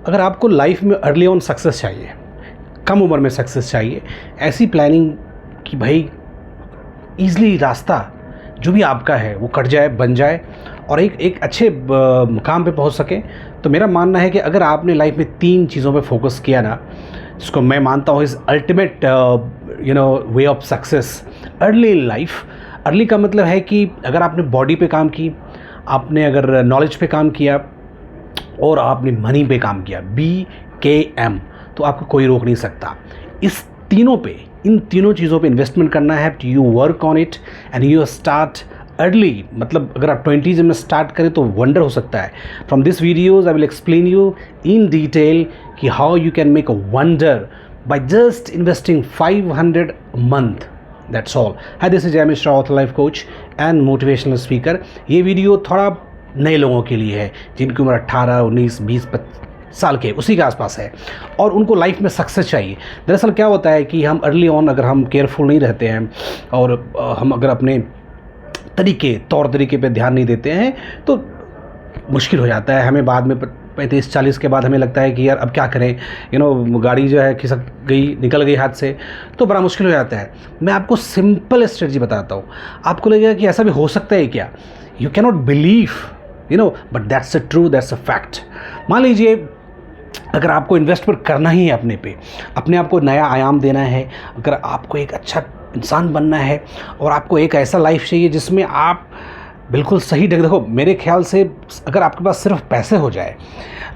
अगर आपको लाइफ में अर्ली ऑन सक्सेस चाहिए, कम उम्र में सक्सेस चाहिए, ऐसी प्लानिंग कि भाई ईज़िली रास्ता जो भी आपका है वो कट जाए, बन जाए और एक अच्छे मुकाम पे पहुंच सके, तो मेरा मानना है कि अगर आपने लाइफ में 3 चीज़ों पे फोकस किया ना, जिसको मैं मानता हूँ is ultimate way of success early in life. Early का मतलब है कि अगर आपने बॉडी पे काम की, आपने अगर नॉलेज पे काम किया और आपने मनी पे काम किया, BKM, तो आपको कोई रोक नहीं सकता। इन तीनों चीज़ों पे इन्वेस्टमेंट करना है। You work on it and you start early, मतलब अगर आप 20s में स्टार्ट करें तो वंडर हो सकता है। From this videos I will explain you in detail कि how you can make a wonder by just investing 500 month, that's all. Hi, this is Jay Mishra, author, life coach and motivational speaker. ये video थोड़ा नए लोगों के लिए है जिनकी उम्र 18, 19, 20, 25 साल के उसी के आसपास है और उनको लाइफ में सक्सेस चाहिए। दरअसल क्या होता है कि हम अर्ली ऑन अगर हम केयरफुल नहीं रहते हैं और हम अगर अपने तौर तरीके पे ध्यान नहीं देते हैं तो मुश्किल हो जाता है। हमें बाद में 35-40 के बाद हमें लगता है कि यार अब क्या करें, गाड़ी जो है खिसक गई, निकल गई हाथ से, तो बड़ा मुश्किल हो जाता है। मैं आपको सिंपल स्ट्रेटजी बताता हूँ, आपको लगेगा कि ऐसा भी हो सकता है क्या, you can not believe but that's a true, that's a fact. मान लीजिए अगर आपको इन्वेस्टमेंट करना ही है अपने आप को नया आयाम देना है, अगर आपको एक अच्छा इंसान बनना है और आपको एक ऐसा लाइफ चाहिए जिसमें आप बिल्कुल सही देखो, मेरे ख्याल से अगर आपके पास सिर्फ पैसे हो जाए,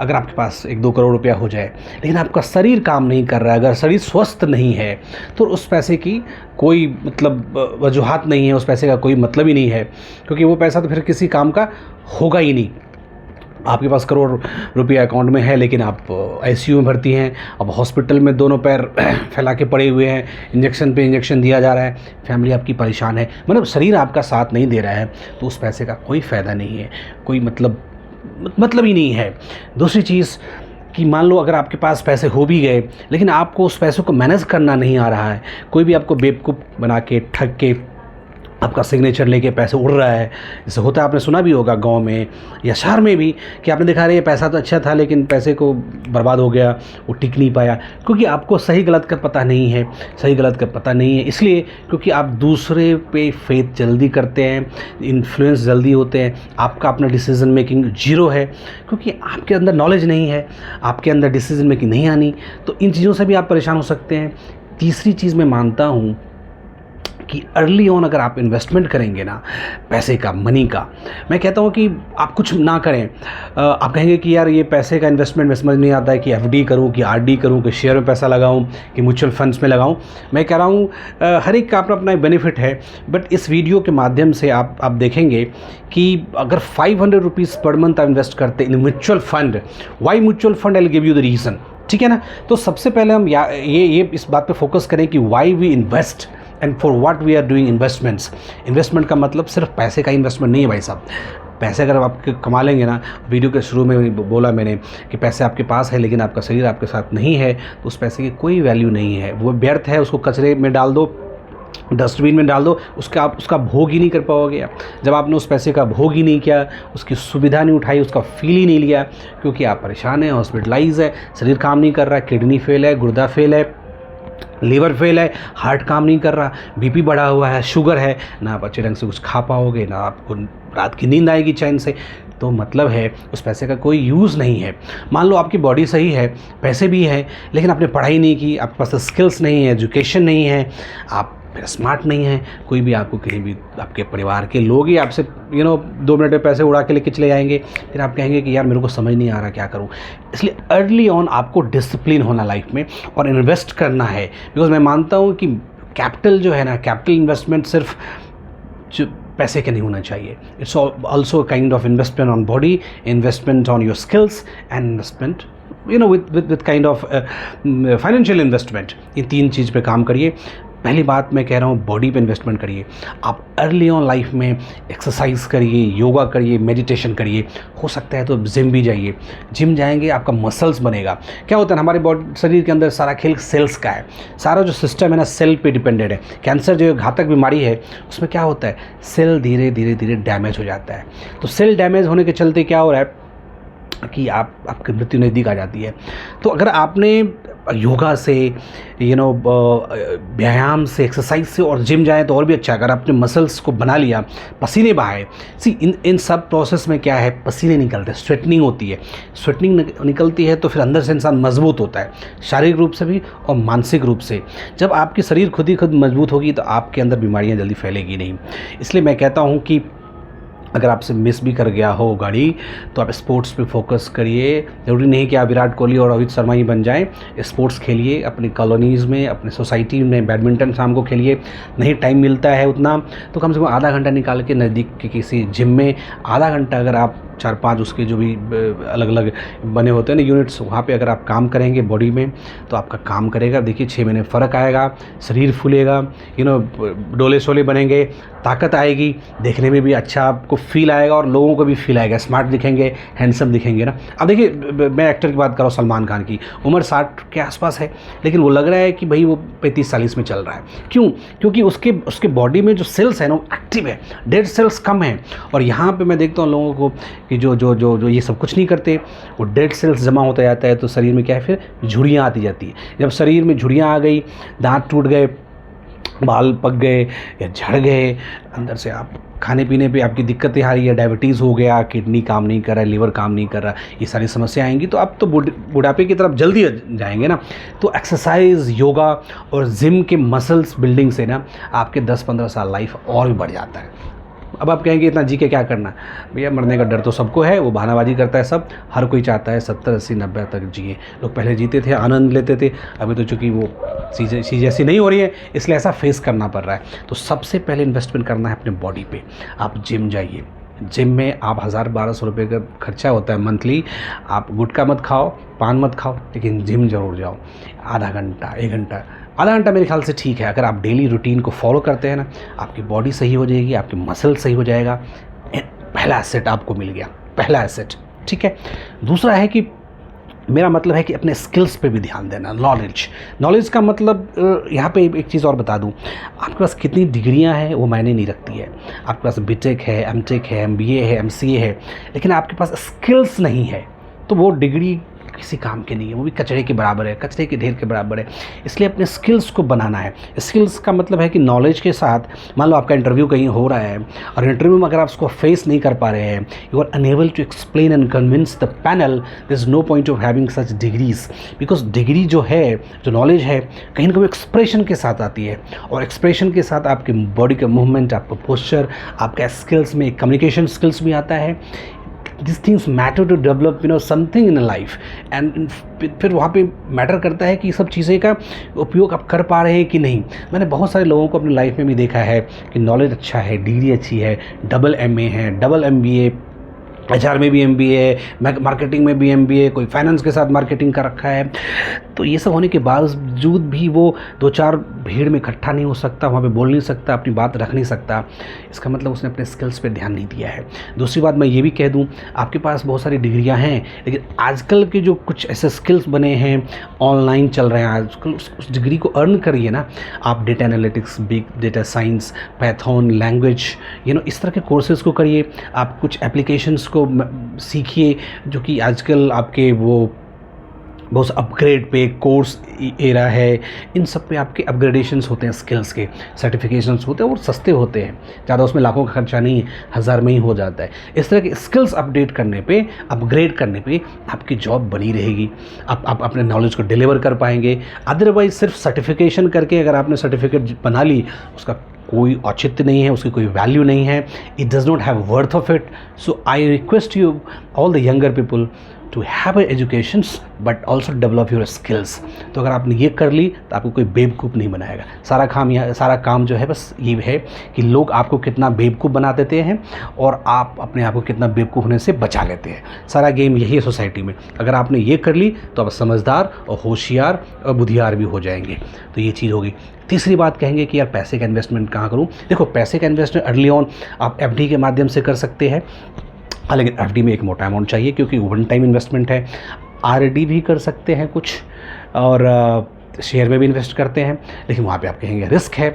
अगर आपके पास 1-2 करोड़ रुपया हो जाए, लेकिन आपका शरीर काम नहीं कर रहा है, अगर शरीर स्वस्थ नहीं है, तो उस पैसे की कोई मतलब वजूहात नहीं है, उस पैसे का कोई मतलब ही नहीं है, क्योंकि वो पैसा तो फिर किसी काम का होगा ही नहीं। आपके पास करोड़ रुपया अकाउंट में है लेकिन आप ICU में भर्ती हैं, अब हॉस्पिटल में दोनों पैर फैला के पड़े हुए हैं, इंजेक्शन पे इंजेक्शन दिया जा रहा है, फैमिली आपकी परेशान है, मतलब शरीर आपका साथ नहीं दे रहा है, तो उस पैसे का कोई फ़ायदा नहीं है, कोई मतलब ही नहीं है। दूसरी चीज़ कि मान लो अगर आपके पास पैसे हो भी गए लेकिन आपको उस पैसों को मैनेज करना नहीं आ रहा है, कोई भी आपको बेवकूफ़ बना के ठग के आपका सिग्नेचर लेके पैसे उड़ रहा है, जैसे होता है, आपने सुना भी होगा गांव में या शहर में भी कि आपने देखा ये पैसा तो अच्छा था लेकिन पैसे को बर्बाद हो गया, वो टिक नहीं पाया, क्योंकि आपको सही गलत का पता नहीं है। इसलिए क्योंकि आप दूसरे पे फेथ जल्दी करते हैं, इन्फ्लुएंस जल्दी होते हैं, आपका अपना डिसीजन मेकिंग जीरो है, क्योंकि आपके अंदर नॉलेज नहीं है, आपके अंदर डिसीजन मेकिंग नहीं आनी, तो इन चीज़ों से भी आप परेशान हो सकते हैं। तीसरी चीज़ मैं मानता हूँ कि अर्ली ऑन अगर आप इन्वेस्टमेंट करेंगे ना, पैसे का, मनी का, मैं कहता हूँ कि आप कुछ ना करें। आप कहेंगे कि यार ये पैसे का इन्वेस्टमेंट में समझ नहीं आता है कि FD करूँ कि RD करूँ कि शेयर में पैसा लगाऊँ कि म्यूचुअल फंड्स में लगाऊँ। मैं कह रहा हूँ हर एक का अपना अपना बेनिफिट है, बट इस वीडियो के माध्यम से आप देखेंगे कि अगर 500 रुपीज़ पर मंथ आप इन्वेस्ट करते in mutual fund, why mutual fund, I will give you the reason, ठीक है ना। तो सबसे पहले हम ये इस बात पे फोकस करें कि why we invest and for what we are doing investments. Investment का मतलब सिर्फ पैसे का इन्वेस्टमेंट नहीं है भाई साहब। पैसे अगर आप कमा लेंगे ना, वीडियो के शुरू में बोला मैंने कि पैसे आपके पास है लेकिन आपका शरीर आपके साथ नहीं है, तो उस पैसे की कोई वैल्यू नहीं है, वो व्यर्थ है, उसको कचरे में डाल दो, डस्टबिन में डाल दो, उसका भोग ही नहीं कर पाओगे आप। जब आपने उस पैसे का भोग ही नहीं किया, उसकी सुविधा नहीं उठाई, उसका फील ही नहीं लिया, क्योंकि आप परेशान हैं, हॉस्पिटलाइज है, शरीर काम नहीं कर रहा है, किडनी फेल है, गुर्दा फेल है, लीवर फेल है, हार्ट काम नहीं कर रहा, BP बढ़ा हुआ है, शुगर है, ना आप अच्छे ढंग से कुछ खा पाओगे, ना आपको रात की नींद आएगी चैन से, तो मतलब है उस पैसे का कोई यूज़ नहीं है। मान लो आपकी बॉडी सही है, पैसे भी हैं, लेकिन आपने पढ़ाई नहीं की, आपके पास स्किल्स नहीं है, एजुकेशन नहीं है, आप फिर स्मार्ट नहीं है, कोई भी आपको कहीं भी आपके परिवार के लोग ही आपसे 2 मिनट में पैसे उड़ा के लेके चले जाएंगे, फिर आप कहेंगे कि यार मेरे को समझ नहीं आ रहा क्या करूं। इसलिए अर्ली ऑन आपको डिसिप्लिन होना लाइफ में और इन्वेस्ट करना है, बिकॉज मैं मानता हूं कि कैपिटल जो है ना, कैपिटल इन्वेस्टमेंट सिर्फ पैसे के नहीं होना चाहिए, it's also kind of investment on body, investment on your skills and investment with kind of financial investment. इन 3 चीज़ पे काम करिए। पहली बात मैं कह रहा हूँ, बॉडी पे इन्वेस्टमेंट करिए। आप अर्ली ऑन लाइफ में एक्सरसाइज करिए, योगा करिए, मेडिटेशन करिए, हो सकता है तो जिम भी जाइए। जिम जाएंगे आपका मसल्स बनेगा। क्या होता है, हमारे बॉडी शरीर के अंदर सारा खेल सेल्स का है, सारा जो सिस्टम है ना सेल पे डिपेंडेड है। कैंसर जो घातक बीमारी है उसमें क्या होता है, सेल धीरे धीरे धीरे डैमेज हो जाता है। तो सेल डैमेज होने के चलते क्या हो रहा है, कि आपकी मृत्यु नज़दीक आ जाती है। तो अगर आपने योगा से व्यायाम से, एक्सरसाइज से और जिम जाएँ तो और भी अच्छा है। अगर आपने मसल्स को बना लिया, पसीने बहाए, इन सब प्रोसेस में क्या है, पसीने निकलते हैं, स्वेटनिंग होती है। स्वेटनिंग निकलती है तो फिर अंदर से इंसान मजबूत होता है, शारीरिक रूप से भी और मानसिक रूप से। जब आपकी शरीर खुद ही खुद मजबूत होगी तो आपके अंदर बीमारियाँ जल्दी फैलेगी नहीं। इसलिए मैं कहता हूँ कि अगर आपसे मिस भी कर गया हो गाड़ी तो आप स्पोर्ट्स पे फोकस करिए। ज़रूरी नहीं कि आप विराट कोहली और रोहित शर्मा ही बन जाएं। स्पोर्ट्स खेलिए, अपनी कॉलोनीज़ में, अपने सोसाइटी में बैडमिंटन शाम को खेलिए। नहीं टाइम मिलता है उतना तो कम से कम आधा घंटा निकाल के नज़दीक के किसी जिम में आधा घंटा, अगर आप 4-5 उसके जो भी अलग अलग बने होते हैं ना यूनिट्स, वहाँ पे अगर आप काम करेंगे बॉडी में तो आपका काम करेगा। देखिए 6 महीने फ़र्क आएगा, शरीर फूलेगा, डोले शोले बनेंगे, ताकत आएगी, देखने में भी अच्छा आपको फील आएगा और लोगों को भी फील आएगा, स्मार्ट दिखेंगे, हैंडसम दिखेंगे ना। अब देखिए मैं एक्टर की बात कर रहा हूँ, सलमान खान की उम्र 60 के आसपास है, लेकिन वो लग रहा है कि भाई वो 35-40 में चल रहा है। क्यों? क्योंकि उसके बॉडी में जो सेल्स है ना वो एक्टिव है, डेड सेल्स कम हैं। और यहाँ पे मैं देखता हूँ लोगों को कि जो ये सब कुछ नहीं करते, वो डेड सेल्स जमा होता जाता है तो शरीर में क्या है, फिर झुर्रियाँ आती जाती है। जब शरीर में झुर्रियाँ आ गई, दांत टूट गए, बाल पक गए या झड़ गए, अंदर से आप खाने पीने पे आपकी दिक्कतें आ रही है, डायबिटीज़ हो गया, किडनी काम नहीं कर रहा है, लिवर काम नहीं कर रहा, ये सारी समस्या आएंगी तो आप तो बुढ़ापे की तरफ जल्दी जाएंगे ना। तो एक्सरसाइज, योगा और जिम के मसल्स बिल्डिंग से ना आपके 10-15 साल लाइफ और भी बढ़ जाता है। अब आप कहेंगे इतना जी के क्या करना, भैया मरने का डर तो सबको है, वो बहानाबाजी करता है सब, हर कोई चाहता है 70, 80, 90 तक जिए। लोग पहले जीते थे, आनंद लेते थे, अभी तो चूँकि वो चीज़ ऐसी नहीं हो रही है इसलिए ऐसा फेस करना पड़ रहा है। तो सबसे पहले इन्वेस्टमेंट करना है अपने बॉडी पे। आप जिम जाइए, जिम में आप 1000-1200 रुपये का खर्चा होता है मंथली। आप गुटखा मत खाओ, पान मत खाओ, लेकिन जिम ज़रूर जाओ। आधा घंटा, 1 घंटा, आधा घंटा मेरे ख्याल से ठीक है। अगर आप डेली रूटीन को फॉलो करते हैं ना, आपकी बॉडी सही हो जाएगी, आपके मसल सही हो जाएगा। पहला एसेट आपको मिल गया, पहला एसेट, ठीक है। दूसरा है कि मेरा मतलब है कि अपने स्किल्स पे भी ध्यान देना। नॉलेज का मतलब यहाँ पे एक चीज़ और बता दूँ, आपके पास कितनी डिग्रियाँ हैं वो मायने नहीं रखती है। आपके पास बीटेक है, एमटेक है, एमबीए है, एमसीए है, लेकिन आपके पास स्किल्स नहीं है तो वो डिग्री किसी काम के नहीं है, वो भी कचरे के बराबर है, कचरे के ढेर के बराबर है। इसलिए अपने स्किल्स को बनाना है। स्किल्स का मतलब है कि नॉलेज के साथ, मान लो आपका इंटरव्यू कहीं हो रहा है और इंटरव्यू में अगर आप उसको फेस नहीं कर पा रहे हैं, you are unable to explain and convince the panel, there is no point of having such degrees. Because degree जो है, जो नॉलेज है, कहीं ना कहीं एक्सप्रेशन के साथ आती है, और एक्सप्रेशन के साथ आपके बॉडी का मूवमेंट, आपका पोस्चर, आपका स्किल्स में कम्युनिकेशन स्किल्स भी आता है। These things matter to develop something in a life, and फिर वहाँ पे मैटर करता है कि सब चीज़ें का उपयोग आप कर पा रहे हैं कि नहीं। मैंने बहुत सारे लोगों को अपनी लाइफ में भी देखा है कि नॉलेज अच्छा है, डिग्री अच्छी है, डबल एमए है, डबल एमबीए, एचआर में भी एमबीए, मार्केटिंग में भी एमबीए, कोई फाइनेंस के साथ मार्केटिंग का रखा है। तो ये सब होने के बावजूद भी वो 2-4 भीड़ में इकट्ठा नहीं हो सकता, वहाँ पे बोल नहीं सकता, अपनी बात रख नहीं सकता। इसका मतलब उसने अपने स्किल्स पे ध्यान नहीं दिया है। दूसरी बात मैं ये भी कह दूँ, आपके पास बहुत सारी डिग्रियाँ हैं, लेकिन आजकल के जो कुछ ऐसे स्किल्स बने हैं, ऑनलाइन चल रहे हैं आजकल, उस डिग्री को अर्न करिए ना। आप data analytics, big data science, Python, language, इस तरह के कोर्सेज़ को करिए। आप कुछ एप्लीकेशंस को सीखिए जो कि आजकल आपके वो बहुत अपग्रेड पे कोर्स एरा है, इन सब पे आपके अपग्रेडेशंस होते हैं, स्किल्स के सर्टिफिकेशंस होते हैं, और सस्ते होते हैं, ज़्यादा उसमें लाखों का खर्चा नहीं है, 1000 में ही हो जाता है। इस तरह के स्किल्स अपडेट करने पे, अपग्रेड करने पे आपकी जॉब बनी रहेगी, आप अपने नॉलेज को डिलीवर कर पाएंगे। अदरवाइज सिर्फ सर्टिफिकेशन करके अगर आपने सर्टिफिकेट बना ली, उसका कोई औचित्य नहीं है, उसकी कोई वैल्यू नहीं है, it does not have worth of it. So I request you all the younger people to have educations but also develop your skills. तो अगर आपने ये कर ली तो आपको कोई बेवकूफ़ नहीं बनाएगा। सारा काम जो है बस ये है कि लोग आपको कितना बेवकूफ़ बना देते हैं और आप अपने आप को कितना बेवकूफ़ होने से बचा लेते हैं। सारा गेम यही है सोसाइटी में। अगर आपने ये कर ली तो आप समझदार और होशियार और बुद्धियार भी हो जाएंगे। तो ये चीज़ होगी। तीसरी बात कहेंगे कि यार पैसे का इन्वेस्टमेंट कहाँ करूँ। देखो, पैसे का इन्वेस्टमेंट अर्ली ऑन आप एफडी के माध्यम से कर सकते हैं, लेकिन एफडी में एक मोटा अमाउंट चाहिए क्योंकि वन टाइम इन्वेस्टमेंट है। आरडी भी कर सकते हैं कुछ, और शेयर में भी इन्वेस्ट करते हैं, लेकिन वहाँ पे आप कहेंगे रिस्क है।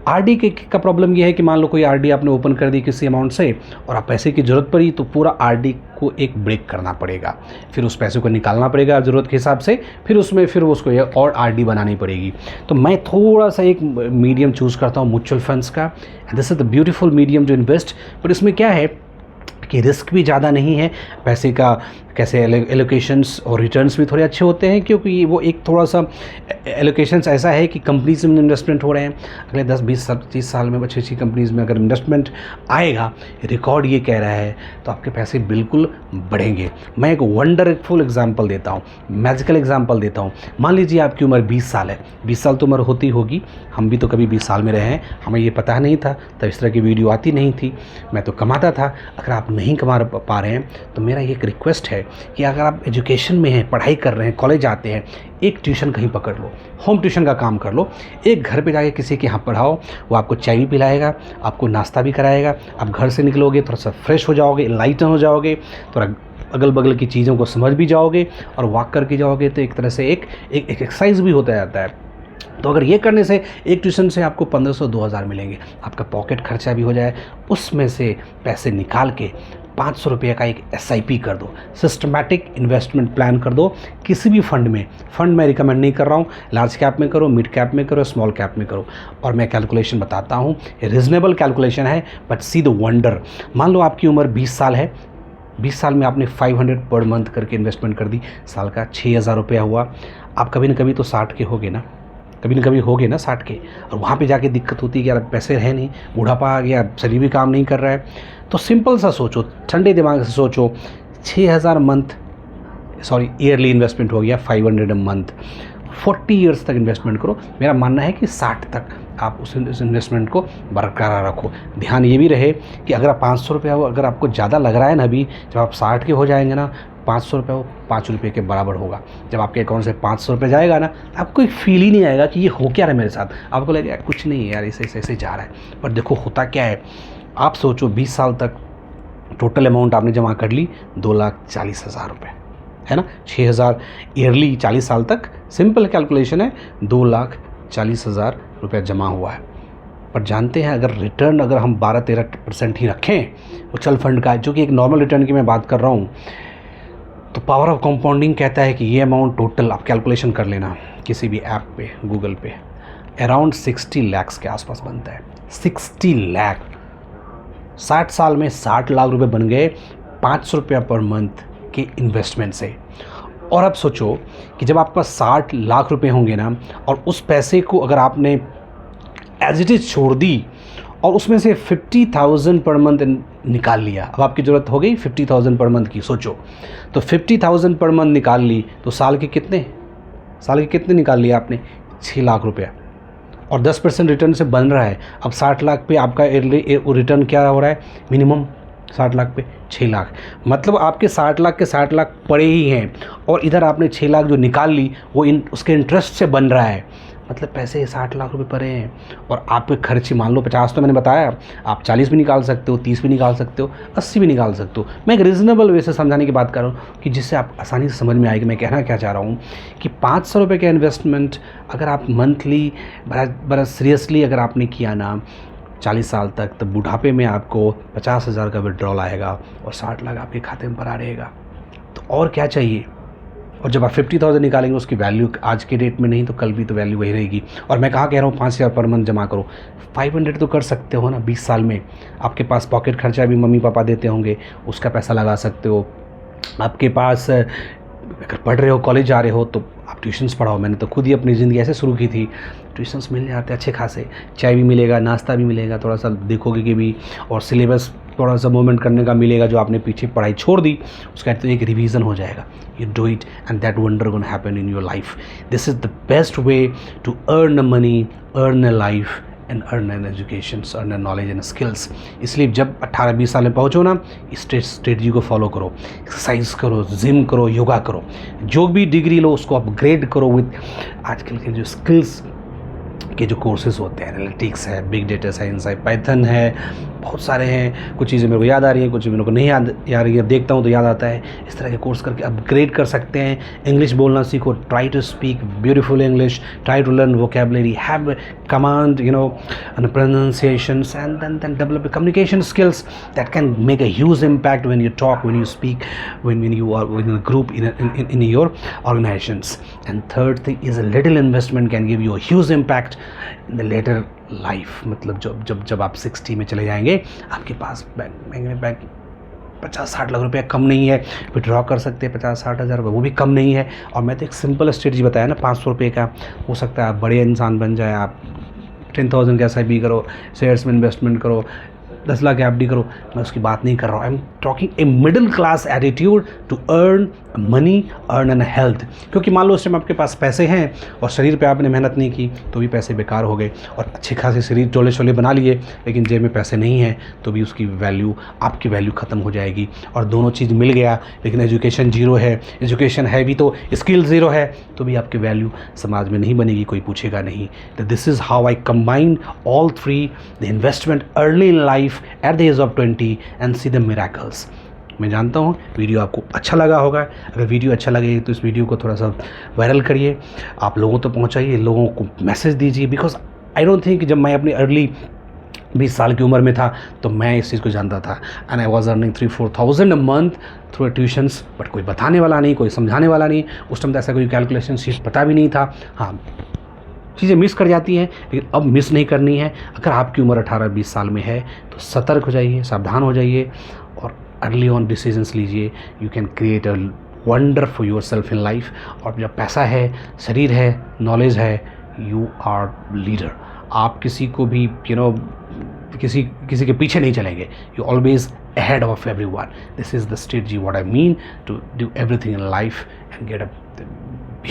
आरडी का प्रॉब्लम ये है कि मान लो कोई आरडी आपने ओपन कर दी किसी अमाउंट से और आप पैसे की ज़रूरत पड़ी तो पूरा आरडी को एक ब्रेक करना पड़ेगा, फिर उस पैसे को निकालना पड़ेगा ज़रूरत के हिसाब से, फिर उसमें फिर उसको और आरडी बनानी पड़ेगी। तो मैं थोड़ा सा एक मीडियम चूज़ करता हूँ म्यूचुअल फंड्स का, this is the beautiful medium to invest. पर इसमें क्या है कि रिस्क भी ज़्यादा नहीं है, पैसे का कैसे एलोकेशंस और रिटर्न्स भी थोड़े अच्छे होते हैं, क्योंकि वो एक थोड़ा सा एलोकेशंस ऐसा है कि कंपनीज में इन्वेस्टमेंट हो रहे हैं, अगले 10 20 30 साल में अच्छी अच्छी कंपनीज़ में अगर इन्वेस्टमेंट आएगा, रिकॉर्ड ये कह रहा है, तो आपके पैसे बिल्कुल बढ़ेंगे। मैं एक वंडरफुल एग्जांपल देता हूँ, मैजिकल एग्जांपल देता हूँ। मान लीजिए आपकी उम्र 20 साल है, 20 साल तो उम्र होती होगी, हम भी तो कभी 20 साल में रहे हैं, हमें ये पता नहीं था, तब इस तरह की वीडियो आती नहीं थी, मैं तो कमाता था। अगर आप नहीं कमा पा रहे हैं तो मेरा ये एक रिक्वेस्ट है कि अगर आप एजुकेशन में हैं, पढ़ाई कर रहे हैं, कॉलेज आते हैं, एक ट्यूशन कहीं पकड़ लो, होम ट्यूशन का काम कर लो, एक घर पे जाके किसी के यहाँ पढ़ाओ, वो आपको चाय भी पिलाएगा, आपको नाश्ता भी कराएगा, आप घर से निकलोगे थोड़ा सा फ्रेश हो जाओगे, एनलाइटन हो जाओगे, थोड़ा अगल बगल की चीज़ों को समझ भी जाओगे और वॉक करके जाओगे, तो एक तरह से एक एक्सरसाइज भी होता जाता है। तो अगर ये करने से एक ट्यूशन से आपको 1500-2000 मिलेंगे, आपका पॉकेट खर्चा भी हो जाए, उसमें से पैसे निकाल के 500 रुपये का एक SIP कर दो, सिस्टमैटिक इन्वेस्टमेंट प्लान कर दो किसी भी फंड में। फंड मैं रिकमेंड नहीं कर रहा हूँ, लार्ज कैप में करो, मिड कैप में करो, स्मॉल कैप में करो, और मैं कैलकुलेशन बताता हूँ, रीजनेबल कैलकुलेशन है, बट सी द वंडर। मान लो आपकी उम्र 20 साल है, 20 साल में आपने 500 पर मंथ करके इन्वेस्टमेंट कर दी, साल का 6000 रुपया हुआ। आप कभी ना कभी तो 60 के होगे ना, कभी ना कभी हो गए ना 60 के, और वहाँ पे जाके दिक्कत होती है कि यार पैसे है नहीं, बुढ़ापा आ गया, शरीर भी काम नहीं कर रहा है। तो सिंपल सा सोचो, ठंडे दिमाग से सोचो, 6000 ईयरली इन्वेस्टमेंट हो गया 500 अ मंथ, 40 ईयर्स तक इन्वेस्टमेंट करो। मेरा मानना है कि 60 तक आप उस इन्वेस्टमेंट को बरकरार रखो। ध्यान ये भी रहे कि अगर आप 500 रुपया अगर आपको ज़्यादा लग रहा है ना, अभी जब आप 60 के हो जाएंगे ना, 500 रुपये वो 5 रुपये के बराबर होगा। जब आपके अकाउंट से 500 रुपये जाएगा ना, आपको एक फील ही नहीं आएगा कि ये हो क्या रहा है मेरे साथ, आपको लगेगा कुछ नहीं है यार, ऐसे जा रहा है। पर देखो होता क्या है, आप सोचो 20 साल तक टोटल अमाउंट आपने जमा कर ली 2,40,000 रुपये, है ना, 6000 ईयरली 40 साल तक, सिंपल कैलकुलेशन है, 2,40,000 रुपये जमा हुआ है। पर जानते हैं अगर रिटर्न अगर हम 12-13% ही रखें म्यूचुअल फंड का, जो कि एक नॉर्मल रिटर्न की मैं बात कर रहा हूँ, तो पावर ऑफ कंपाउंडिंग कहता है कि ये अमाउंट टोटल आप कैलकुलेशन कर लेना किसी भी ऐप पे, गूगल पे, अराउंड 60 लाख के आसपास बनता है। 60 लाख, 60 साल में 60 लाख रुपए बन गए 500 रुपया पर मंथ के इन्वेस्टमेंट से। और अब सोचो कि जब आपके पास 60 लाख रुपए होंगे ना, और उस पैसे को अगर आपने एज इट इज़ छोड़ दी और उसमें से 50,000 पर मंथ निकाल लिया, अब आपकी ज़रूरत हो गई 50,000 पर मंथ की, सोचो तो 50,000 पर मंथ निकाल ली, तो साल के कितने निकाल लिया आपने, 6 लाख रुपया, और 10% रिटर्न से बन रहा है। अब 60 लाख पे आपका रिटर्न क्या हो रहा है, मिनिमम 60 लाख पे 6 लाख, मतलब आपके 60 लाख के 60 लाख पड़े ही हैं, और इधर आपने 6 लाख जो निकाल ली वो उसके इंटरेस्ट से बन रहा है, मतलब पैसे 60 लाख रुपए पड़े हैं। और आपके खर्च मान लो 50 तो मैंने बताया, आप 40 भी निकाल सकते हो, 30 भी निकाल सकते हो, 80 भी निकाल सकते हो। मैं एक रीज़नेबल वे से समझाने की बात कर रहा हूँ कि जिससे आप आसानी से समझ में आएगी मैं कहना क्या चाह रहा हूँ, कि 500 रुपये का इन्वेस्टमेंट अगर आप मंथली बड़ा सीरियसली अगर आपने किया ना 40 साल तक, तो बुढ़ापे में आपको 50,000 का विड्रॉल आएगा और 60 लाख आपके खाते में भरा रहेगा। तो और क्या चाहिए। और जब आप 50,000 निकालेंगे उसकी वैल्यू आज के डेट में नहीं तो कल भी तो वैल्यू वही रहेगी। और मैं कहाँ कह रहा हूँ 5,000 पर मंथ जमा करो, 500 तो कर सकते हो ना 20 साल में। आपके पास पॉकेट खर्चा भी मम्मी पापा देते होंगे, उसका पैसा लगा सकते हो। आपके पास अगर पढ़ रहे हो, कॉलेज जा रहे हो, तो आप ट्यूशन्स पढ़ाओ। मैंने तो खुद ही अपनी ज़िंदगी ऐसे शुरू की थी, ट्यूशन्स मिल जाते अच्छे खासे, चाय भी मिलेगा, नाश्ता भी मिलेगा, थोड़ा सा देखोगे कि भी, और सिलेबस थोड़ा सा मूवमेंट करने का मिलेगा, जो आपने पीछे पढ़ाई छोड़ दी उसका तो एक रिवीजन हो जाएगा। You do it and that wonder gonna happen in your life. This is the best way to earn a money, earn a life and earn an education, earn an knowledge and skills. इसलिए जब 18-20 साल में पहुँचो ना, इस strategy को follow करो, exercise करो, जिम करो, योगा करो, जो भी डिग्री लो उसको अपग्रेड करो विद आजकल के जो स्किल्स के जो कोर्सेज होते हैं, एनालिटिक्स है, बिग डेटा साइंस है, पाइथन है, बहुत सारे हैं, कुछ चीज़ें मेरे को याद आ रही हैं, कुछ मेरे को नहीं याद आ रही है, देखता हूँ तो याद आता है। इस तरह के कोर्स करके अपग्रेड कर सकते हैं। इंग्लिश बोलना सीखो, try to speak beautiful English, try to learn vocabulary, have command and pronunciations, and then develop communication skills that can make a huge impact when you talk, when you speak, when you are in a group, in your organizations. And third thing is a little investment can give you a huge impact in the later life. मतलब जब आप 60 में चले जाएंगे, आपके पास bank 50-60 lakh रुपया कम नहीं है, विड्रॉ कर सकते हैं 50-60 हज़ार रुपये, वो भी कम नहीं है। और मैं तो एक सिंपल स्ट्रेटजी बताया ना, 500 रुपये का हो सकता है आप बड़े इंसान बन जाए। आप 10,000 का SIP करो, शेयर्स में इन्वेस्टमेंट करो, 10 लाख FD करो, मैं उसकी बात नहीं कर रहा हूँ। I am talking a middle class attitude to earn money, earn and health. क्योंकि मान लो उस टाइम आपके पास पैसे हैं और शरीर पे आपने मेहनत नहीं की तो भी पैसे बेकार हो गए, और अच्छे खासे शरीर टोले शोले बना लिए, लेकिन जेब में पैसे नहीं हैं तो भी उसकी वैल्यू, आपकी वैल्यू ख़त्म हो जाएगी। और दोनों चीज़ मिल गया, लेकिन एजुकेशन जीरो है, एजुकेशन है भी तो स्किल ज़ीरो है, तो भी आपकी वैल्यू समाज में नहीं बनेगी, कोई पूछेगा नहीं। This is how I combine all three, the investment early in life at the age of 20 and see the miracles. मैं जानता हूँ वीडियो आपको अच्छा लगा होगा। अगर वीडियो अच्छा लगे तो इस वीडियो को थोड़ा सा वायरल करिए, आप लोगों तक पहुँचाइए, लोगों को मैसेज दीजिए। बिकॉज आई डोंट थिंक जब मैं अपनी अर्ली 20 साल की उम्र में था तो मैं इस चीज़ को जानता था, and I was earning 3-4,000 a month through tuitions, but कोई बताने वाला नहीं, कोई समझाने वाला नहीं। उस टाइम तो ऐसा कोई कैलकुलेशन शीट पता भी नहीं था। हाँ, चीज़ें मिस कर जाती हैं, लेकिन अब मिस नहीं करनी है। अगर आपकी उम्र 18-20 साल में है तो सतर्क हो जाइए, सावधान हो जाइए और अर्ली ऑन डिसीजंस लीजिए। You can create a wonder for your self in life. और जब पैसा है, शरीर है, नॉलेज है, यू आर लीडर। आप किसी को भी किसी के पीछे नहीं चलेंगे, you always ahead of everyone. This is the strategy what I mean to do everything in life and get a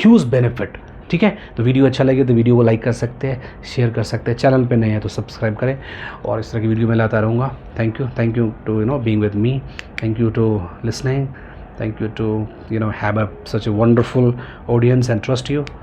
huge benefit. ठीक है, तो वीडियो अच्छा लगे तो वीडियो को लाइक कर सकते हैं, शेयर कर सकते हैं, चैनल पे नए हैं तो सब्सक्राइब करें, और इस तरह की वीडियो मैं लाता रहूँगा। Thank you to being with me, thank you to listening, thank you to have such a wonderful audience and trust you.